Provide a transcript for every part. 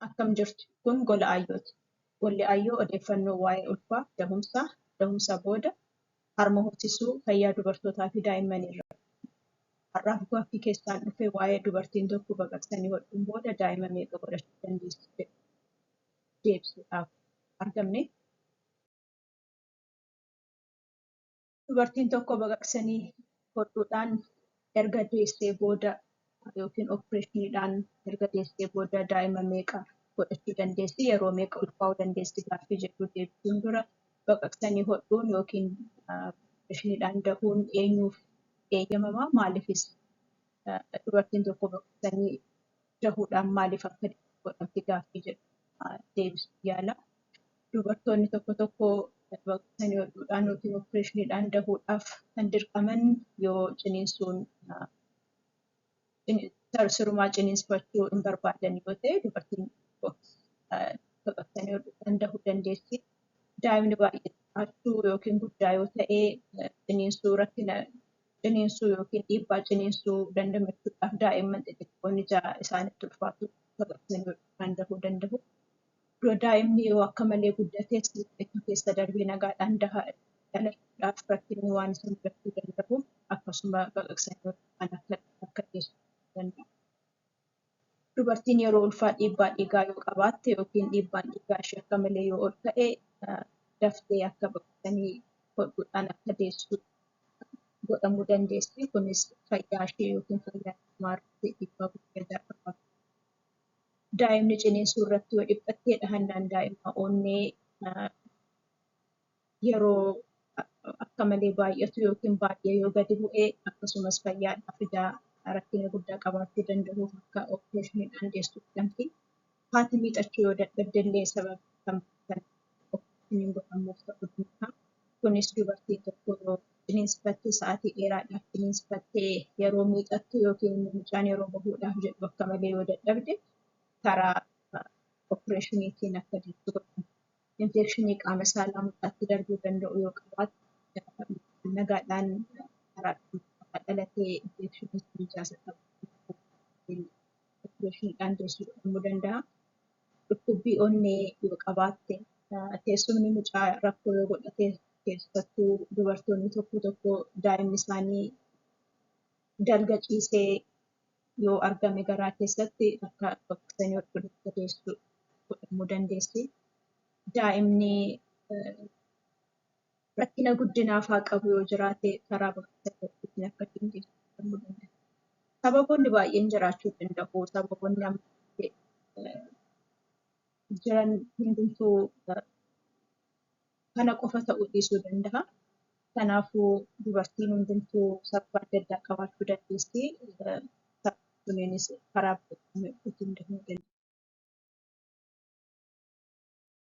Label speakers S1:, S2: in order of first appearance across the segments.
S1: Akkam jirtu kun gola ayyooti. Golli ayyoo odeeffannoo waa'ee ulfaa, dahumsaa booda harma horsiisuu, fayyaa dubartootaa fi daa'immanii irra. Har'aaf gaaffii keessaan dhufe waa'ee dubartiin tokko baqaqsanii hodhuun booda daa'ima meeqa godhachuu dandeessi jedhu deebisuudhaaf argamne. Dubartiin tokko baqaqsanii hodhuudhaan erga deessee booda yookiin opereeshiniidhaan erga deessee booda daa'ima meeqa godhachuu dandeessi? Yeroo meeqa ulfaa'uu dandeessi? Gaaffii jedhu deebisuun dura baqaqsanii hodhuun yookiin opereeshiniidhaan dahuun eenyuuf eeyyamama? Maaliifis dubartiin tokko baqaqsanii dahuudhaan maaliif akka godhamti gaaffii jedhu deebisuu yaala. Dubartoonni tokko tokko baqaqsanii hodhuudhaan yookiin opereeshiniidhaan dahuudhaaf kan dirqaman yoo ciniinsuun sirumaa ciniinsifachuu hin barbaadan yoo ta'e dubartiin tokko baqaqsanii hodhuudhaan dahuu dandeessi. Daa'imni baay'ee xiqqaachuu yookiin guddaa yoo ta'e ciniinsuu yookiin dhiibbaa ciniinsuu dandamachuudhaaf daa'imman xixiqqoon ija isaanitti ulfaatu baqaqsanii hodhuudhaan dahuu danda'u. Daa'imni yoo akka malee guddates keessa darbee nagaadhaan dhalachuudhaaf rakkinni waan isa mudachuu danda'uuf akkasuma baqaqsanii hodhuudhaan akka deessu danda'u. Dubartiin yeroo ulfaa dhiibbaa dhiigaa yoo qabaatte yookiin dhiibbaan dhiigaa ishee akka malee yoo ol ka'e daftee akka baqaqsanii hodhuudhaan akka deessu godhamuu dandeessi. Kunis fayyaa ishee yookiin fayyaa namaa irratti dhiibbaa guddaa qaba. Daa'imni ciniinsuu irratti yoo dhiphatte dhahannaan daa'imaa onnee yeroo akka malee baay'atu yookiin baay'ee yoo gadi bu'e akkasumas fayyaadhaaf rakkina guddaa qabaachuu danda'uuf akka opereeshiniidhaan deessuu jedhamti. Haati miixachuu yoo dadhabde illee sababa kan opereeshiniin godhamuuf ta'uu danda'a. Kunis dubartiin tokko yoo ciniinsifattee sa'aatii dheeraadhaaf ciniinsifattee yeroo miixattu yookiin mucaan yeroo bahuudhaaf jedhu akka malee yoo dadhabde karaa opereeshiniitiin akka deessu godhama. Infekshinii qaama saalaa mucaatti darbuu danda'u yoo qabaatte nagaadhaan karaa dhalatee infekshinii mijaasa qabu opereeshiniidhaan deessuu godhamuu danda'a. Dhukkubbii onnee yoo qabaatte teessumni mucaa rakkoo yoo godhate keessattuu dubartoonni tokko tokko daa'imni isaanii dalga ciisee yoo argame garaa keessatti akka baqaqsanii hodhuudhaan deessu godhamuu dandeessi. Daa'imni rakkina guddinaaf haa qabu yoo jiraate karaa baqaqsanii hodhuutiin akka deessu godhamuu danda'a. Sababoonni baay'een jiraachuu danda'u. Sababoonni amma jiran hundumtuu kana qofa ta'uu dhiisuu danda'a. Kanaafuu dubartiin hundumtuu sababa adda addaa qabaachuu dandeessi. Kunis karaa baqaqsanii hodhuutiin dahuu danda'a.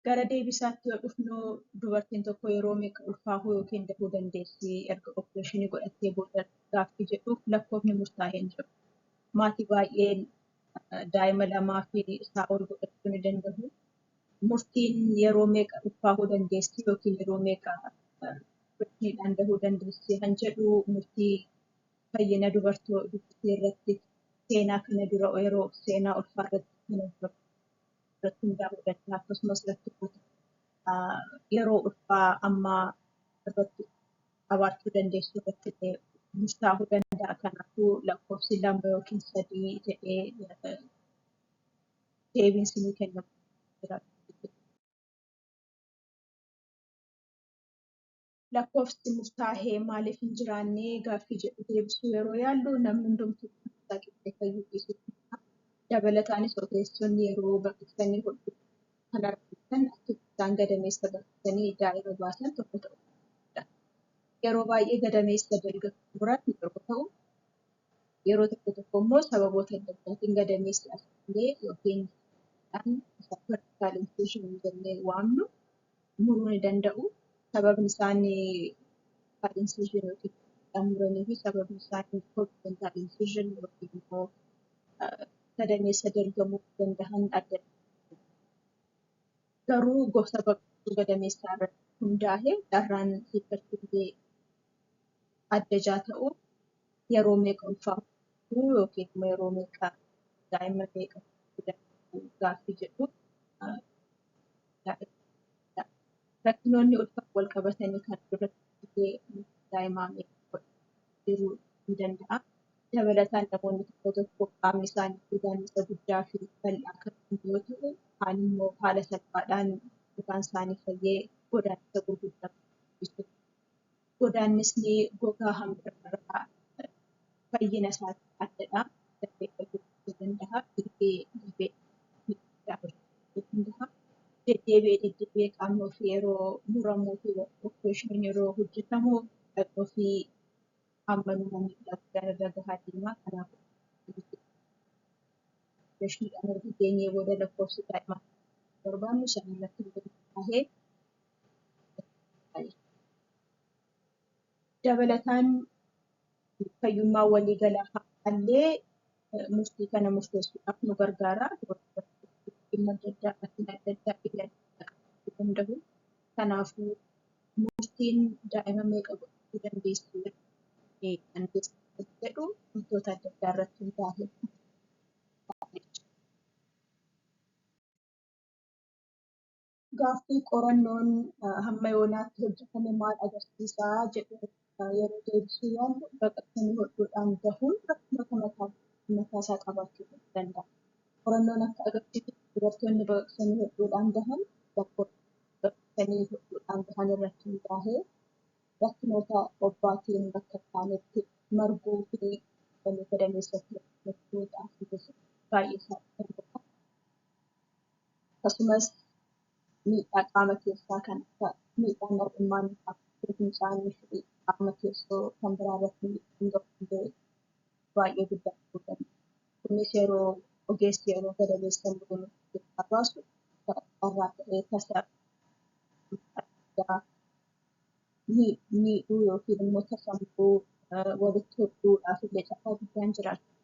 S1: Gara deebisaatti yoo dhufnu dubartiin tokko yeroo meeqa ulfaa'uu yookiin dahuu dandeessi erga opereeshinii godhattee booda gaaffii jedhuuf lakkoofni murtaa'ee hin jiru. Maatii baay'een daa'ima lamaa fi isaa ol godhachuu ni danda'u. Murtiin yeroo meeqa ulfaa'uu dandeessi yookiin yeroo meeqa opereeshiniidhaan dahuu dandeessi kan jedhu murtii fayyina dubartii irratti seenaa kana dura yeroo seenaa ulfaa irratti hundaa'uu danda'a. Akkasumas yeroo ulfaa ammaa irratti qabaachuu dandeessu irratti murtaa'uu danda'a. Kanaafuu lakkoofsi 2 yookiin 3 jedhee deebiin ni kennamu jira. Lakkoofsi murtaa'ee maaliif hin jiraanne gaaffii jedhu deebisuu yeroo yaallu namni hundumtuu qixxee fayyuu dhiisuu danda'a. Dabalataanis ogeessonni yeroo baqaqsanii hodhuu kan argatan isaan gadameessa baqaqsanii daa'ima baasan tokko ta'uu danda'a. Yeroo baay'ee gadameessa dalga muratan tokko ta'u yeroo tokko immoo sababoota adda addaatiin gadameessi asxaalee yookiin vertical incision jennee waamnu muruu ni danda'u. Sababni isaanii incision yookiin muranii fi sababni isaanii horizontal incision yookiin immoo gadameessa dalgamuu danda'an adda adda. Garuu gosa baqaqsuu gadameessaa irratti hundaa'ee carraan hiikkachuu illee adda ta'u yeroo meeqa ulfaa'uu yookiin immoo yeroo meeqa daa'ima meeqa gaaffii jedhu rakkinoonni ulfaa wal qabatanii kan irratti daa'imaa jiruu ni danda'a. Dabalataan namoonni tokko qaamni isaanii godaannisa guddaa fi bal'aa kan yoo ta'u, kaan immoo haala salphaadhaan gogaan isaanii fayyee godaannisa gurguddaa jechuudha. Godaannisni gogaa hambirraa fayyina isaatti addadha. Dafee fayyuu danda'a. Dhibee danda'a. Deddeebi'ee qaamni ofii yeroo muramuu fi opereeshiniin yeroo hojjetamu dhaqni ofii hammanuma miidhaa irra gahaa deema. Kanaafuu opereeshiniidhaan erga geenyee booda lakkoofsi daa'imaa barbaannu sana irratti hundaa'ee dabalataan fayyummaa waliigalaa haallee murtii kana murteessuudhaaf nu gargaara. Dhimma adda addaa rakkina adda addaa qabaachuu danda'u. Kanaafuu murtiin daa'ima meeqa godhachuu dandeessu jedhu wantoota adda addaa irratti hundaa'e. Gaaffii qorannoon hamma yoonaatti hojjetame maal agarsiisaa jedhu yeroo deebisuu yaallu baqaqsanii hodhuudhaan gahuun rakkinoota mataa isaa qabaachuu danda'a. Qorannoon akka agarsiisutti dubartoonni baqaqsanii hodhuudhaan gahan baqaqsanii hodhuudhaan gahan irratti hundaa'ee rakkinoota obbaatiin bakka isaaniitti marguu fi gadameessatti rakkinoota baay'ee saaxilamudha. Akkasumas miidhaa qaama keessaa kan akka miidhaan mar'ummaan fincaanii fi qaama keessoo kan biraa irratti miidhaan baay'ee guddaa ta'uu danda'a. Kunis yeroo ogeessi yeroo gadameessa muruun keessaa baasu irraa ta'ee tasa miidhuu yookiin immoo tasa muruu walitti hodhuudhaaf illee carraa guddaan jiraachuu.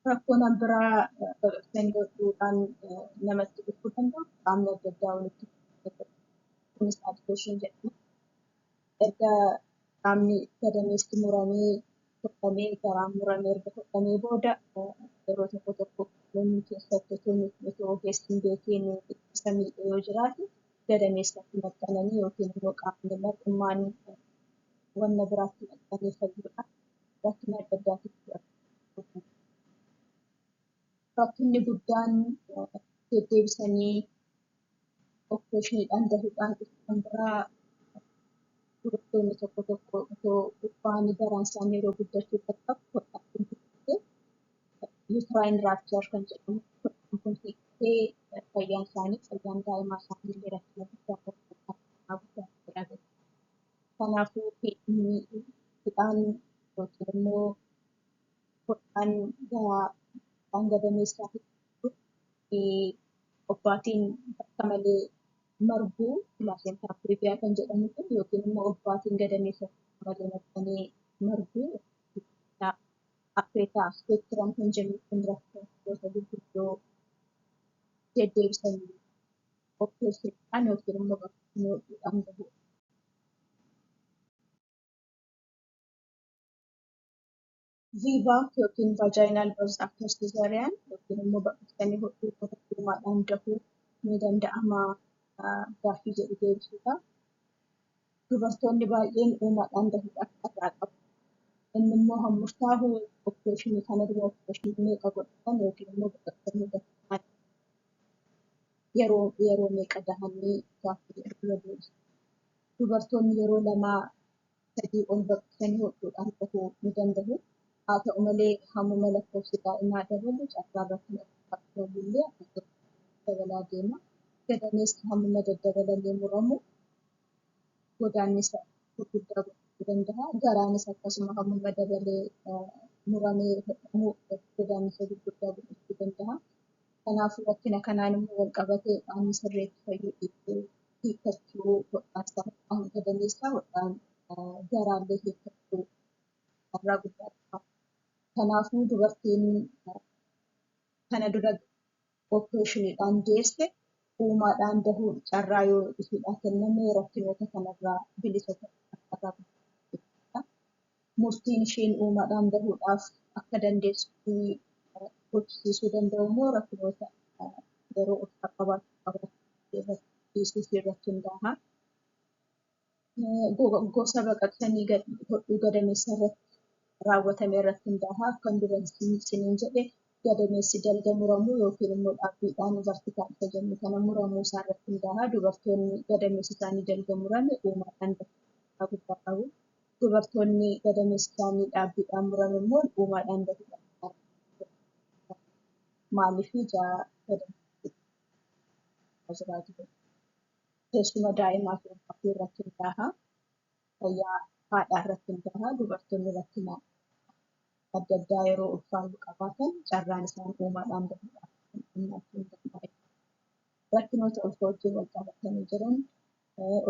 S1: Rakkoon biraa baqaqsanii hodhuudhaan namatti dhufuu danda'u qaamni adda addaa walitti kunis agitation jedhama. Erga qaamni gadameessi muramee hodhamee garaan muramee erga hodhamee booda yeroo tokko namni keessatti otoo ogeessi hin beekiin isa miidhee yoo jiraate gadameessatti maxxananii yookiin immoo qaamni mar'ummaan wanna biraatti maxxanee fayyuudhaan rakkina adda addaatiif jiraatu. Rakkinni guddaan deddeebisanii opereeshiniidhaan gahuudhaan kan biraa dubartoonni tokko otoo ulfaanii garaan isaanii yeroo guddachuu qaqqabu hodhaan kun uterine rupture kan jedhamu hodhaan kun hiiktee fayyaan isaanii fayyaan daa'imaa isaanii illee rakkina guddaa qabu. Kanaafuu hidhaan yookiin immoo hodhaan gadameessaa fi obbaatiin bakka malee marguu pilaaseentaa piriiviyaa kan jedhamu kun yookiin immoo obbaatiin gadameessa malee maxxanee marguu affeetaa ispeektiram kan jennu kun rakkoota gurguddoo deddeebisanii opereeshiniidhaan yookiin immoo baqaqsanii hodhuudhaan gahudha. VBAC yookiin vaginal birth after cesarean yookiin immoo baqaqsanii hodhuu uumaadhaan dahuu ni danda'ama gaaffii jedhu deebisuudha. Dubartoonni baay'een uumaadhaan dahuudhaaf carraa qabu. Inni immoo hammurtaa'u opereeshinii kana dura opereeshinii meeqa godhatan yookiin immoo baqaqsanii dahan yeroo meeqa dahanii gaaffii jedhu deebisu. Dubartoonni yeroo 2-3 ol baqaqsanii hodhuudhaan dahuu ni danda'u. Haa ta'u malee hammuma lakkoofsi daa'imaa dabalu carraan rakkina illee akkasumas dabalaa deema. Gadameessi hammuma daddabalee muramu godaannisa gurguddaa godhachuu danda'a. Garaanis akkasuma hammuma dabalee muramee hodhamu godaannisa gurguddaa godhachuu danda'a. Kanaafuu rakkina kanaan immoo wal qabatee qaamni sirreetti fayyuu hiikkachuu hodhaan gadameessaa hodhaan garaallee hiikkachuu carraa guddaa qaba. Kanaafuu dubartiin kana dura opereeshiniidhaan deesse uumaadhaan dahuun carraa yoo ishiidhaa kenname rakkinoota kanarraa bilisa ta'uu murtiin isheen uumaadhaan dahuudhaaf akka dandeessu hojjechiisuu danda'u immoo rakkinoota yeroo ulfaa qabaachuu irratti hundaa'a. Gosa baqaqsanii hodhuu gadameessa irratti raawwatame irratti hundaa'a. Akkan dura isiniin jedhe gadameessi dalga muramuu yookiin immoo dhaabbiidhaan vertikaalii jennu kana muramuu isaa irratti hundaa'a. Dubartoonni gadameessi isaanii dalga murame uumaadhaan dafuu guddaa qabu. Dubartoonni gadameessi isaanii dhaabbiidhaan murame immoo uumaadhaan dafuu qabu. Maaliif jiraatu? Teessuma daa'imaa fi ulfaatii irratti hundaa'a. Fayyaa haadhaa irratti hundaa'a. Dubartoonni rakkina adda addaa yeroo ulfaatu qabaatan carraan isaan uumaadhaan dafuudhaaf hirmaachuu hin danda'u. Rakkinoota ulfaa wajjin wal qabatanii jiran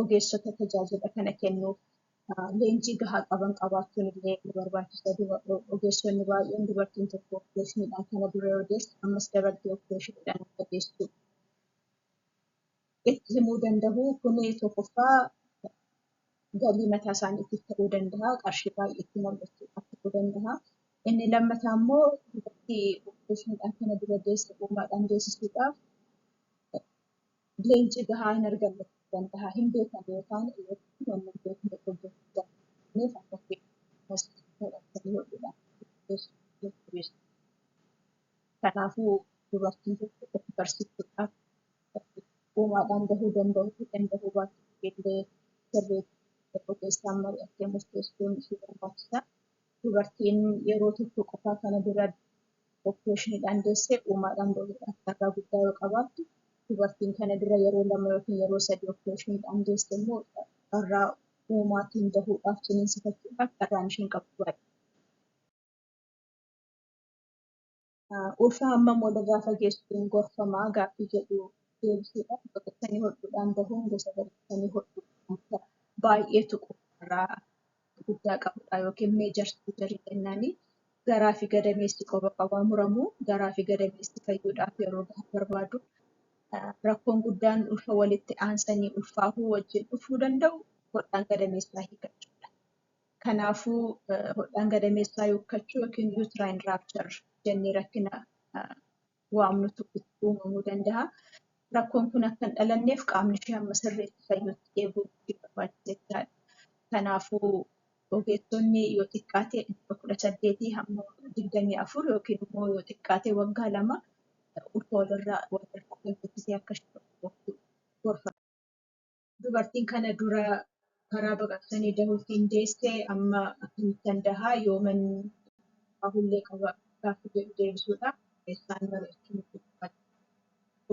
S1: ogeessota tajaajila kana kennuuf leenjii gahaa qaban qabaachuun illee ni barbaachisa. Ogeessonni baay'een dubartiin tokko opereeshiniidhaan kana dura yoo deesse ammas dabaltee opereeshiniidhaan akka deessu itti himuu danda'u. Kun tokkoffaa galii mataa isaaniitiif ta'uu danda'a. Qarshii baay'ee itti argachuudhaaf ta'uu danda'a. Inni lammataa immoo dubartii opereeshiniidhaan kana dura deesse uumaadhaan deessisuudhaaf leenjii gahaa hin arganne ta'uu danda'a. Hin beekan yookaan wanni hin beekne hojjechuu danda'aniif akka fedhan. Kanaafuu dubartiin tokko of barsiisuudhaaf uumaadhaan dahuu danda'uu baatu illee sirreetti ogeessaan mari'attee murteessuun ishee barbaachisa. Dubartiin yeroo tokko qofaa kana dura opereeshiniidhaan deessee uumaadhaan dahuudhaaf carraa guddaa yoo qabaattu, dubartiin kana dura yeroo 2 yookiin yeroo 3 opereeshiniidhaan deesse immoo carraa uumaatiin dahuudhaaf ciniinsifachuudhaaf carraan isheen qabdu baay'ee. Ulfa hammam walirraa fageessuun gorfamaa gaaffii jedhu deebisuudhaaf baqaqsanii hodhuudhaan dahuun gosa baqaqsanii hodhuudhaan baay'ee tuqurraa guddaa qabudha yookiin meejar surgerii jennaani. Garaa fi gadameessi qofa qabaa muramuu garaa fi gadameessi fayyuudhaaf yeroo gahaa barbaadu. Rakkoon guddaan ulfa walitti aansanii ulfaahuu wajjin dhufuu danda'u hodhaan gadameessaa hiikachuudha. Kanaafuu hodhaan gadameessaa hiikachuu yookiin uterine rupture jennee rakkina waamnutu uumamuu danda'a. Rakkoon kun akka hin dhalanneef qaamni ishee hamma sirriitti fayyutti eeguun barbaachisaadha. Kanaafuu ogeessonni yoo xiqqaate 18 hamma 24 yookiin immoo yoo xiqqaate waggaa 2 ulfa walirraa fageessisee akka gorfama. Dubartiin kana dura karaa baqaqsanii dahuutiin deesse amma akkamitti dahaa yooman ulfaahullee qaba gaaffii jedhu deebisuudhaaf ogeessaan mari'achuun barbaachisa.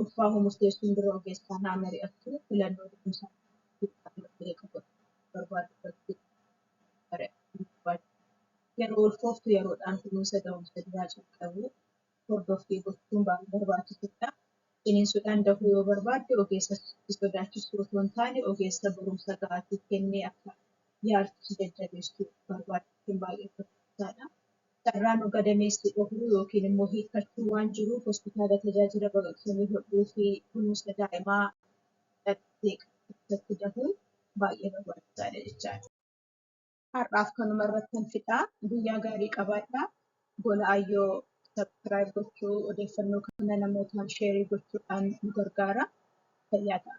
S1: Ulfaahuu murteessuun dura ogeessaan haa mari'attu filannoo dhuunfaa barbaadu. Yeroo ulfooftu yeroodhaan kunuunsa da'umsa duraa jalqabuu hordoffii gochuun baay'ee barbaachisaadha. Ciniinsuudhaan dahuu yoo barbaadde ogeessa sodaachisuu otoo hin taane ogeessa barumsa gahaatiif kennee akka yaalchi jajjabeessuu barbaachisuun baay'ee barbaachisaadha. Carraan gadameessi dhahuu yookiin immoo hiikkachuu waan jiruuf hospitaala tajaajila baqaqsanii hodhuu fi kunuunsa daa'imaa keessatti dahuun baay'ee barbaachisaadha jechaadha. Har'aaf kanuma irratti fixaa. Guyyaa gaarii qabaadhaa. Gola Aayyoo sabskiraayib gochuu odeeffannoo kana namootaan sheerii gochuudhaan nu gargaara. Fayyaa ta'a.